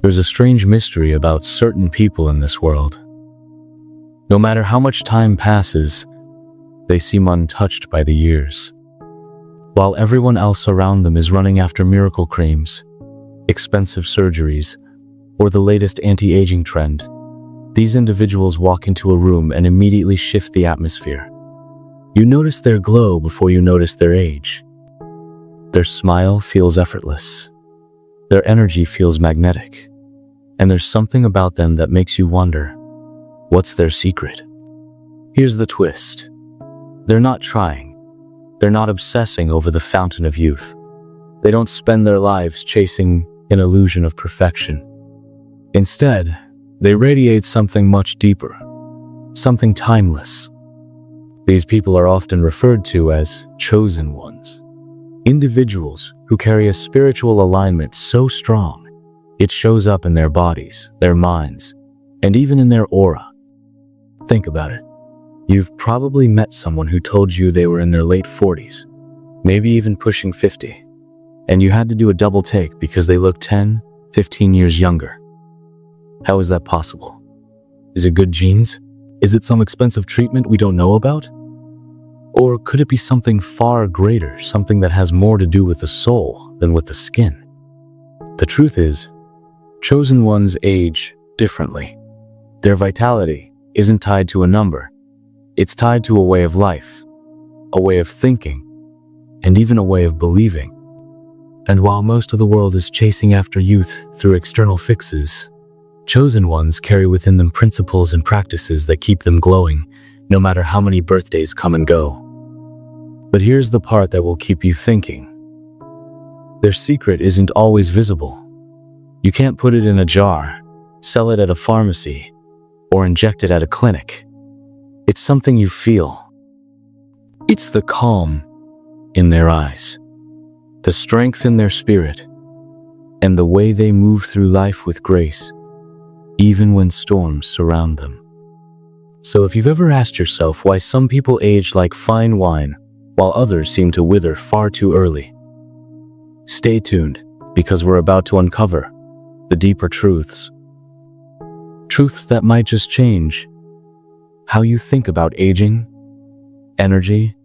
There's a strange mystery about certain people in this world. No matter how much time passes, they seem untouched by the years. While everyone else around them is running after miracle creams, expensive surgeries, or the latest anti-aging trend, these individuals walk into a room and immediately shift the atmosphere. You notice their glow before you notice their age. Their smile feels effortless. Their energy feels magnetic. And there's something about them that makes you wonder, what's their secret? Here's the twist. They're not trying. They're not obsessing over the fountain of youth. They don't spend their lives chasing an illusion of perfection. Instead, they radiate something much deeper, something timeless. These people are often referred to as chosen ones, individuals who carry a spiritual alignment so strong, it shows up in their bodies, their minds, and even in their aura. Think about it. You've probably met someone who told you they were in their late 40s, maybe even pushing 50, and you had to do a double take because they looked 10, 15 years younger. How is that possible? Is it good genes? Is it some expensive treatment we don't know about? Or could it be something far greater, something that has more to do with the soul than with the skin? The truth is, chosen ones age differently. Their vitality isn't tied to a number. It's tied to a way of life, a way of thinking, and even a way of believing. And while most of the world is chasing after youth through external fixes, chosen ones carry within them principles and practices that keep them glowing, no matter how many birthdays come and go. But here's the part that will keep you thinking. Their secret isn't always visible. You can't put it in a jar, sell it at a pharmacy, or inject it at a clinic. It's something you feel. It's the calm in their eyes, the strength in their spirit, and the way they move through life with grace, even when storms surround them. So if you've ever asked yourself why some people age like fine wine, while others seem to wither far too early, stay tuned, because we're about to uncover the deeper truths. Truths that might just change how you think about aging, energy,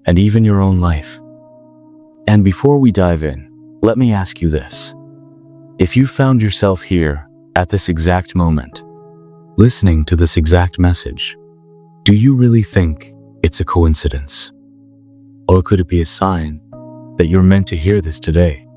and even your own life. And before we dive in, let me ask you this. If you found yourself here at this exact moment, listening to this exact message, do you really think it's a coincidence? Or could it be a sign that you're meant to hear this today?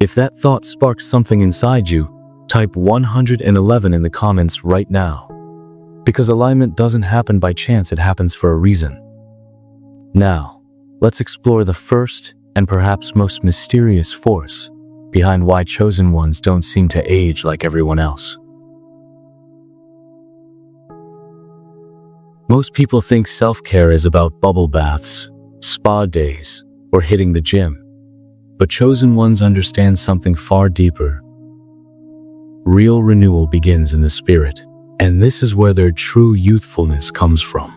If that thought sparks something inside you, type 111 in the comments right now. Because alignment doesn't happen by chance, it happens for a reason. Now, let's explore the first and perhaps most mysterious force behind why chosen ones don't seem to age like everyone else. Most people think self-care is about bubble baths, spa days, or hitting the gym. But chosen ones understand something far deeper. Real renewal begins in the spirit, and this is where their true youthfulness comes from.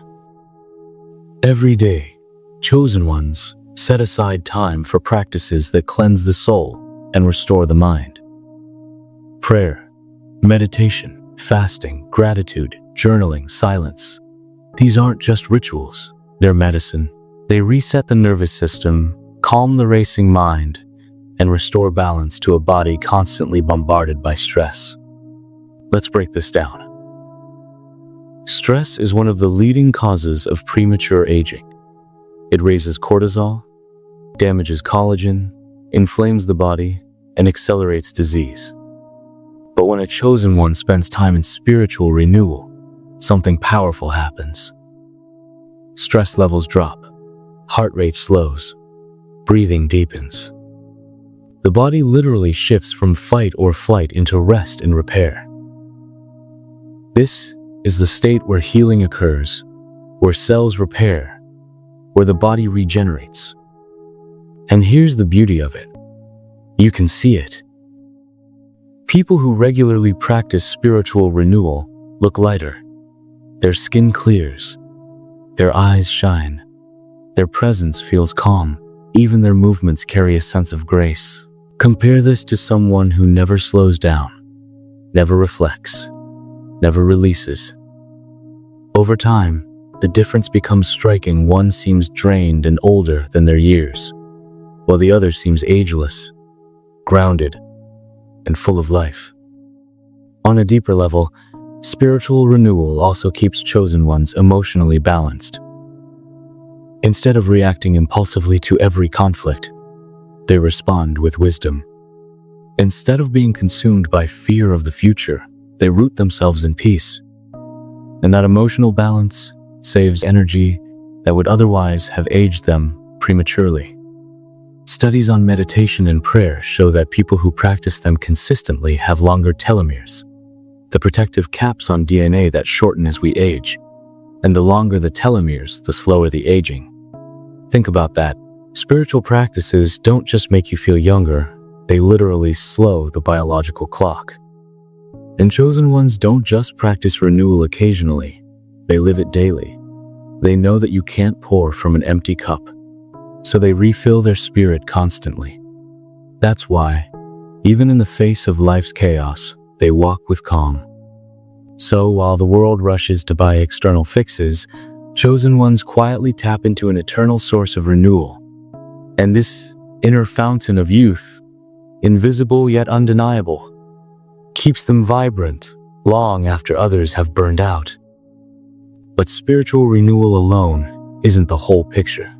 Every day, chosen ones set aside time for practices that cleanse the soul and restore the mind. Prayer, meditation, fasting, gratitude, journaling, silence. These aren't just rituals, they're medicine. They reset the nervous system, calm the racing mind, and restore balance to a body constantly bombarded by stress. Let's break this down. Stress is one of the leading causes of premature aging. It raises cortisol, damages collagen, inflames the body, and accelerates disease. But when a chosen one spends time in spiritual renewal, something powerful happens. Stress levels drop, heart rate slows, breathing deepens. The body literally shifts from fight or flight into rest and repair. This is the state where healing occurs, where cells repair, where the body regenerates. And here's the beauty of it. You can see it. People who regularly practice spiritual renewal look lighter. Their skin clears. Their eyes shine. Their presence feels calm. Even their movements carry a sense of grace. Compare this to someone who never slows down, never reflects, never releases. Over time, the difference becomes striking. One seems drained and older than their years, while the other seems ageless, grounded, and full of life. On a deeper level, spiritual renewal also keeps chosen ones emotionally balanced. Instead of reacting impulsively to every conflict, they respond with wisdom. Instead of being consumed by fear of the future, they root themselves in peace. And that emotional balance saves energy that would otherwise have aged them prematurely. Studies on meditation and prayer show that people who practice them consistently have longer telomeres, the protective caps on DNA that shorten as we age. And the longer the telomeres, the slower the aging. Think about that. Spiritual practices don't just make you feel younger, they literally slow the biological clock. And chosen ones don't just practice renewal occasionally, they live it daily. They know that you can't pour from an empty cup, so they refill their spirit constantly. That's why, even in the face of life's chaos, they walk with calm. So while the world rushes to buy external fixes, chosen ones quietly tap into an eternal source of renewal. And this inner fountain of youth, invisible yet undeniable, keeps them vibrant long after others have burned out. But spiritual renewal alone isn't the whole picture.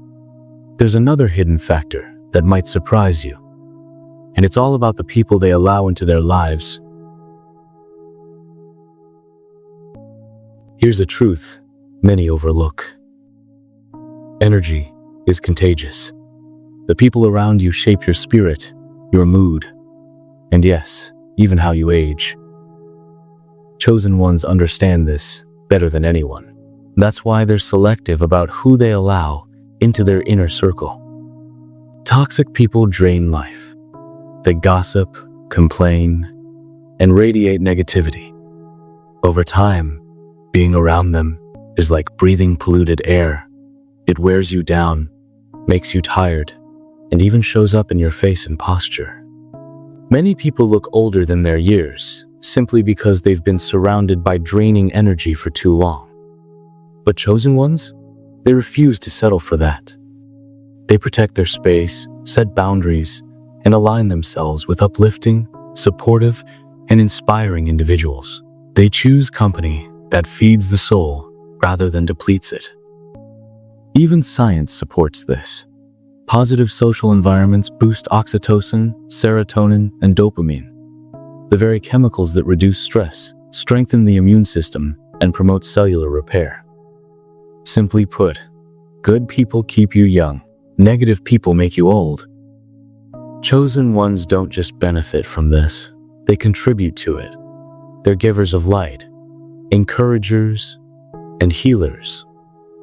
There's another hidden factor that might surprise you, and it's all about the people they allow into their lives. Here's a truth many overlook. Energy is contagious. The people around you shape your spirit, your mood, and yes, even how you age. Chosen ones understand this better than anyone. That's why they're selective about who they allow into their inner circle. Toxic people drain life. They gossip, complain, and radiate negativity. Over time, being around them is like breathing polluted air. It wears you down, makes you tired, and even shows up in your face and posture. Many people look older than their years, simply because they've been surrounded by draining energy for too long. But chosen ones, they refuse to settle for that. They protect their space, set boundaries, and align themselves with uplifting, supportive, and inspiring individuals. They choose company that feeds the soul rather than depletes it. Even science supports this. Positive social environments boost oxytocin, serotonin, and dopamine, the very chemicals that reduce stress, strengthen the immune system, and promote cellular repair. Simply put, good people keep you young, negative people make you old. Chosen ones don't just benefit from this, they contribute to it. They're givers of light, encouragers, and healers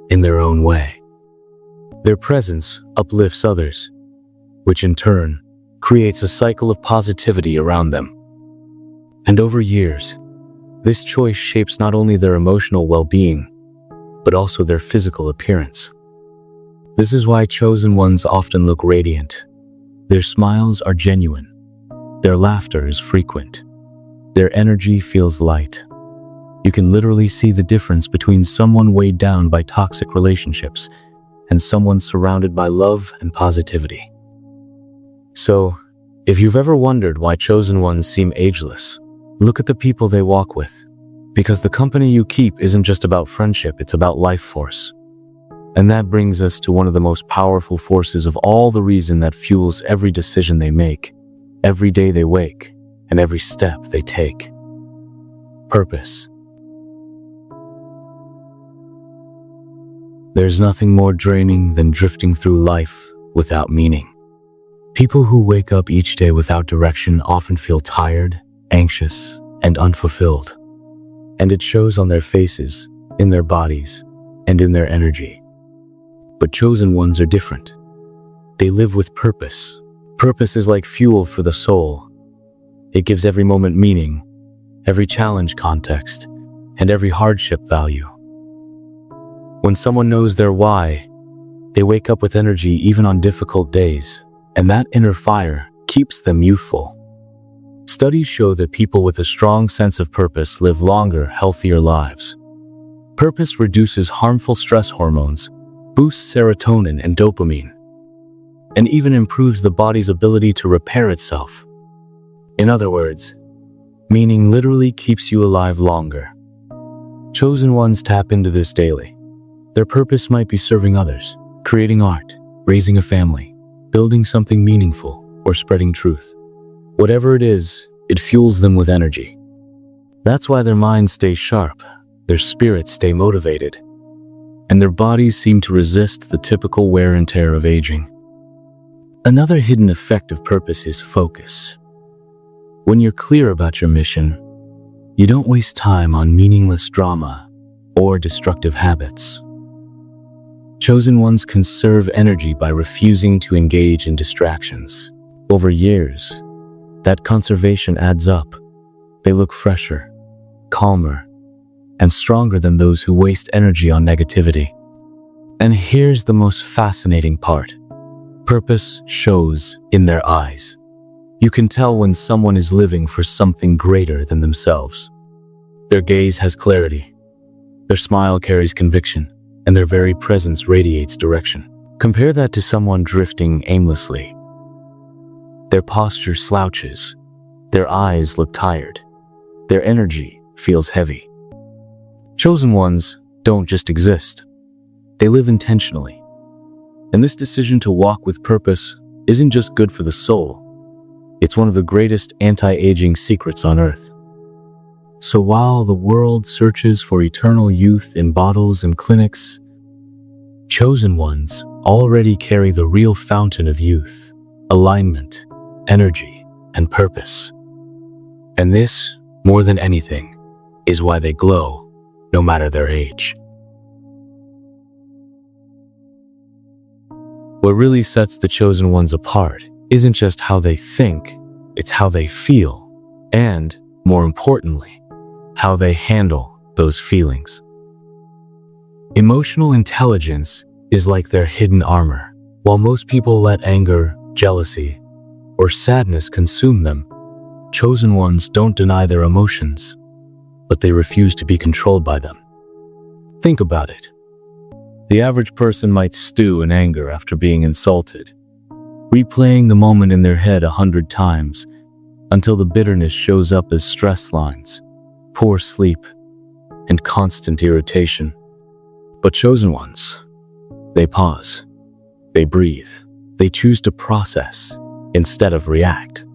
in their own way. Their presence uplifts others, which in turn creates a cycle of positivity around them. And over years, this choice shapes not only their emotional well-being, but also their physical appearance. This is why chosen ones often look radiant. Their smiles are genuine. Their laughter is frequent. Their energy feels light. You can literally see the difference between someone weighed down by toxic relationships and someone surrounded by love and positivity. So, if you've ever wondered why chosen ones seem ageless, look at the people they walk with. Because the company you keep isn't just about friendship, it's about life force. And that brings us to one of the most powerful forces of all, the reason that fuels every decision they make, every day they wake, and every step they take. Purpose. There's nothing more draining than drifting through life without meaning. People who wake up each day without direction often feel tired, anxious, and unfulfilled. And it shows on their faces, in their bodies, and in their energy. But chosen ones are different. They live with purpose. Purpose is like fuel for the soul. It gives every moment meaning, every challenge context, and every hardship value. When someone knows their why, they wake up with energy even on difficult days, and that inner fire keeps them youthful. Studies show that people with a strong sense of purpose live longer, healthier lives. Purpose reduces harmful stress hormones, boosts serotonin and dopamine, and even improves the body's ability to repair itself. In other words, meaning literally keeps you alive longer. Chosen ones tap into this daily. Their purpose might be serving others, creating art, raising a family, building something meaningful, or spreading truth. Whatever it is, it fuels them with energy. That's why their minds stay sharp, their spirits stay motivated, and their bodies seem to resist the typical wear and tear of aging. Another hidden effect of purpose is focus. When you're clear about your mission, you don't waste time on meaningless drama or destructive habits. Chosen ones conserve energy by refusing to engage in distractions. Over years, that conservation adds up. They look fresher, calmer, and stronger than those who waste energy on negativity. And here's the most fascinating part. Purpose shows in their eyes. You can tell when someone is living for something greater than themselves. Their gaze has clarity, their smile carries conviction, and their very presence radiates direction. Compare that to someone drifting aimlessly. Their posture slouches, their eyes look tired, their energy feels heavy. Chosen ones don't just exist, they live intentionally. And this decision to walk with purpose isn't just good for the soul, it's one of the greatest anti-aging secrets on earth. So while the world searches for eternal youth in bottles and clinics, chosen ones already carry the real fountain of youth, alignment, energy, and purpose. And this, more than anything, is why they glow, no matter their age. What really sets the chosen ones apart isn't just how they think, it's how they feel, and, more importantly, how they handle those feelings. Emotional intelligence is like their hidden armor. While most people let anger, jealousy, or sadness consume them, chosen ones don't deny their emotions, but they refuse to be controlled by them. Think about it. The average person might stew in anger after being insulted, replaying the moment in their head 100 times until the bitterness shows up as stress lines, poor sleep, and constant irritation. But chosen ones, they pause, they breathe, they choose to process instead of react.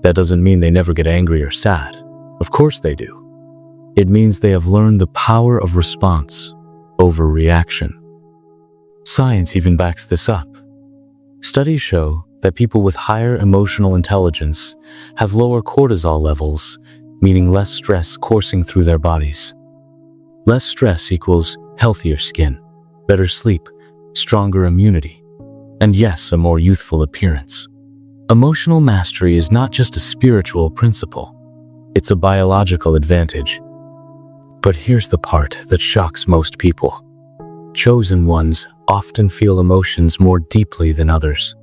That doesn't mean they never get angry or sad. Of course they do. It means they have learned the power of response over reaction. Science even backs this up. Studies show that people with higher emotional intelligence have lower cortisol levels, meaning less stress coursing through their bodies. Less stress equals healthier skin, better sleep, stronger immunity, and yes, a more youthful appearance. Emotional mastery is not just a spiritual principle, it's a biological advantage. But here's the part that shocks most people. Chosen ones often feel emotions more deeply than others.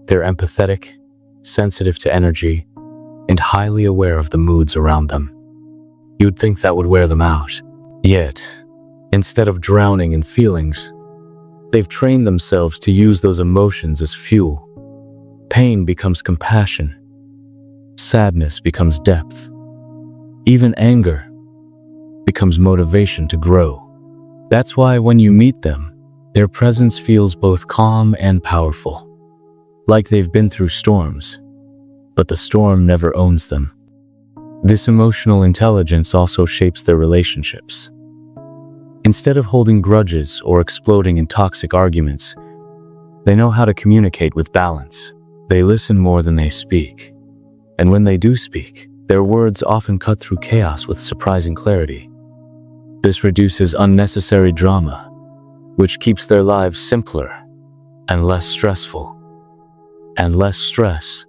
They're empathetic, sensitive to energy, and highly aware of the moods around them. You'd think that would wear them out. Yet, instead of drowning in feelings, they've trained themselves to use those emotions as fuel. Pain becomes compassion. Sadness becomes depth. Even anger becomes motivation to grow. That's why when you meet them, their presence feels both calm and powerful. Like they've been through storms, but the storm never owns them. This emotional intelligence also shapes their relationships. Instead of holding grudges or exploding in toxic arguments, they know how to communicate with balance. They listen more than they speak. And when they do speak, their words often cut through chaos with surprising clarity. This reduces unnecessary drama, which keeps their lives simpler and less stressful. And less stress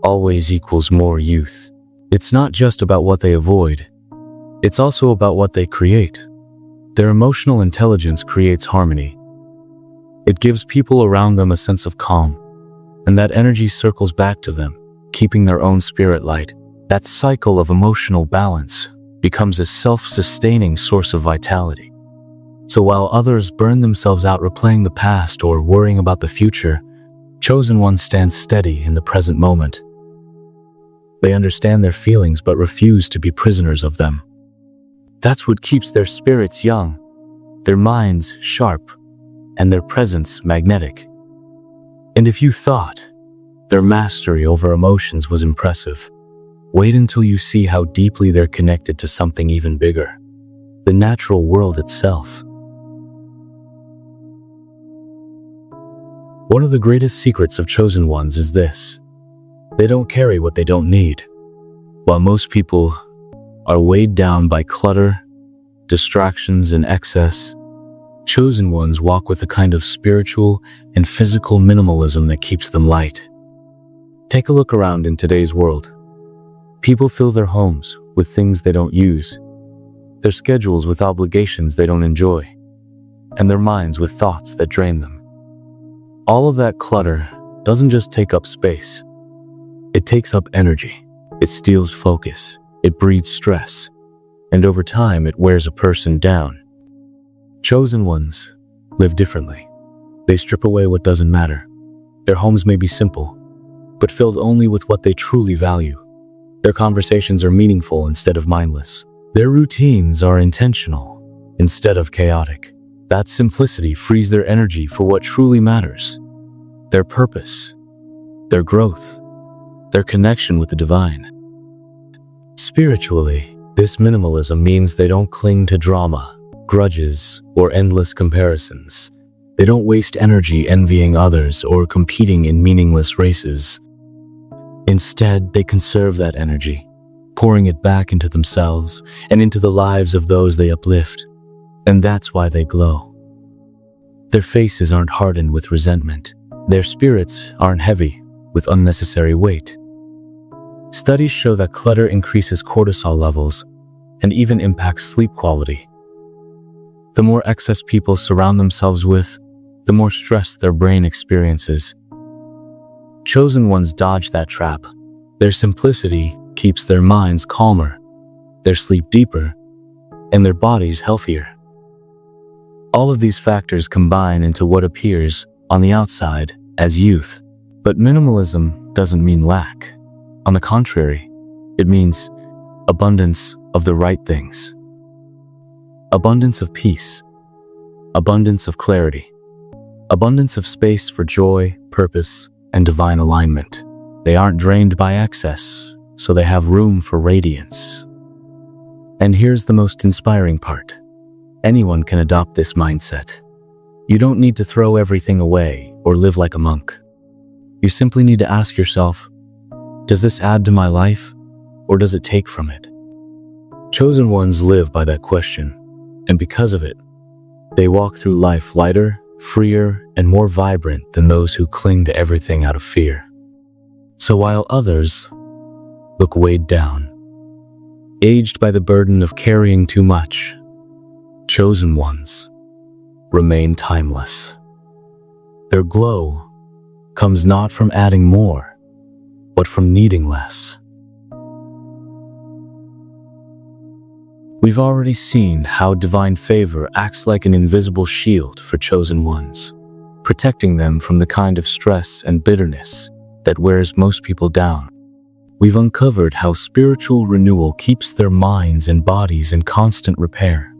always equals more youth. It's not just about what they avoid, it's also about what they create. Their emotional intelligence creates harmony. It gives people around them a sense of calm, and that energy circles back to them, keeping their own spirit light. That cycle of emotional balance becomes a self-sustaining source of vitality. So while others burn themselves out replaying the past or worrying about the future, chosen ones stand steady in the present moment. They understand their feelings but refuse to be prisoners of them. That's what keeps their spirits young, their minds sharp, and their presence magnetic. And if you thought their mastery over emotions was impressive, wait until you see how deeply they're connected to something even bigger, the natural world itself. One of the greatest secrets of chosen ones is this: they don't carry what they don't need. While most people are weighed down by clutter, distractions, and excess, chosen ones walk with a kind of spiritual and physical minimalism that keeps them light. Take a look around in today's world. People fill their homes with things they don't use, their schedules with obligations they don't enjoy, and their minds with thoughts that drain them. All of that clutter doesn't just take up space. It takes up energy. It steals focus. It breeds stress. And over time, it wears a person down. Chosen ones live differently. They strip away what doesn't matter. Their homes may be simple, but filled only with what they truly value. Their conversations are meaningful instead of mindless. Their routines are intentional instead of chaotic. That simplicity frees their energy for what truly matters: their purpose, their growth, their connection with the divine. Spiritually, this minimalism means they don't cling to drama, grudges, or endless comparisons. They don't waste energy envying others or competing in meaningless races. Instead, they conserve that energy, pouring it back into themselves and into the lives of those they uplift. And that's why they glow. Their faces aren't hardened with resentment. Their spirits aren't heavy with unnecessary weight. Studies show that clutter increases cortisol levels and even impacts sleep quality. The more excess people surround themselves with, the more stress their brain experiences. Chosen ones dodge that trap. Their simplicity keeps their minds calmer, their sleep deeper, and their bodies healthier. All of these factors combine into what appears on the outside as youth. But minimalism doesn't mean lack. On the contrary, it means abundance of the right things. Abundance of peace, abundance of clarity, abundance of space for joy, purpose, and divine alignment. They aren't drained by excess, so they have room for radiance. And here's the most inspiring part. Anyone can adopt this mindset. You don't need to throw everything away or live like a monk. You simply need to ask yourself, does this add to my life, or does it take from it? Chosen ones live by that question, and because of it, they walk through life lighter, freer, and more vibrant than those who cling to everything out of fear. So while others look weighed down, aged by the burden of carrying too much, chosen ones remain timeless. Their glow comes not from adding more, but from needing less. We've already seen how divine favor acts like an invisible shield for chosen ones, protecting them from the kind of stress and bitterness that wears most people down. We've uncovered how spiritual renewal keeps their minds and bodies in constant repair,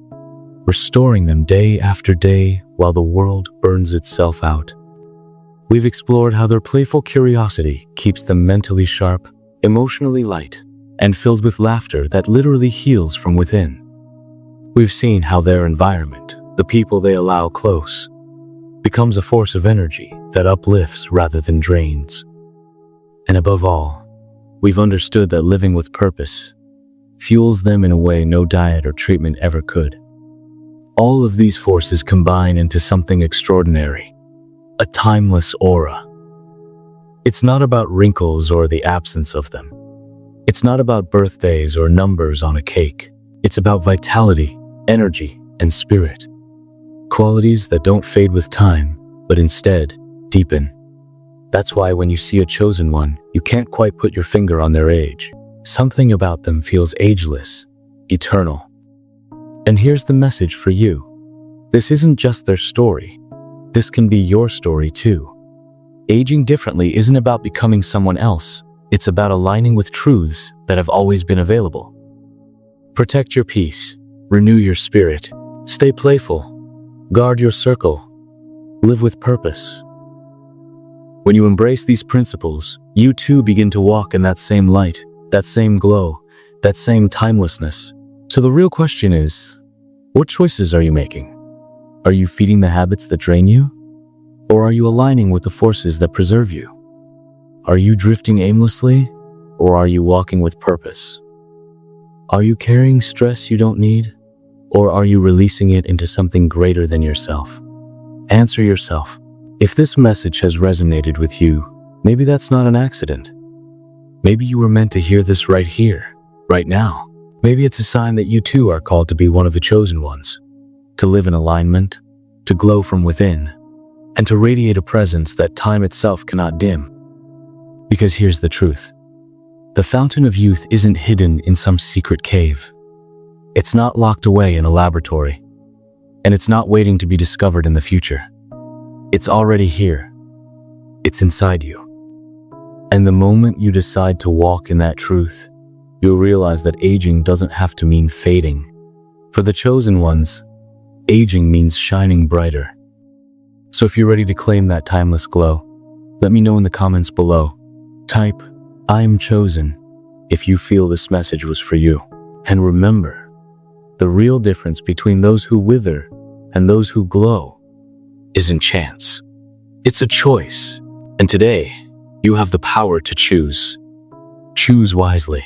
restoring them day after day while the world burns itself out. We've explored how their playful curiosity keeps them mentally sharp, emotionally light, and filled with laughter that literally heals from within. We've seen how their environment, the people they allow close, becomes a force of energy that uplifts rather than drains. And above all, we've understood that living with purpose fuels them in a way no diet or treatment ever could. All of these forces combine into something extraordinary, a timeless aura. It's not about wrinkles or the absence of them. It's not about birthdays or numbers on a cake. It's about vitality, energy, and spirit. Qualities that don't fade with time, but instead deepen. That's why when you see a chosen one, you can't quite put your finger on their age. Something about them feels ageless, eternal. And here's the message for you. This isn't just their story. This can be your story too. Aging differently isn't about becoming someone else. It's about aligning with truths that have always been available. Protect your peace. Renew your spirit. Stay playful. Guard your circle. Live with purpose. When you embrace these principles, you too begin to walk in that same light, that same glow, that same timelessness. So the real question is, what choices are you making? Are you feeding the habits that drain you? Or are you aligning with the forces that preserve you? Are you drifting aimlessly? Or are you walking with purpose? Are you carrying stress you don't need? Or are you releasing it into something greater than yourself? Answer yourself. If this message has resonated with you, maybe that's not an accident. Maybe you were meant to hear this right here, right now. Maybe it's a sign that you too are called to be one of the chosen ones, to live in alignment, to glow from within, and to radiate a presence that time itself cannot dim. Because here's the truth. The fountain of youth isn't hidden in some secret cave. It's not locked away in a laboratory, and it's not waiting to be discovered in the future. It's already here. It's inside you. And the moment you decide to walk in that truth, you'll realize that aging doesn't have to mean fading. For the chosen ones, aging means shining brighter. So if you're ready to claim that timeless glow, let me know in the comments below. Type, "I'm chosen," if you feel this message was for you. And remember, the real difference between those who wither and those who glow isn't chance. It's a choice. And today, you have the power to choose. Choose wisely.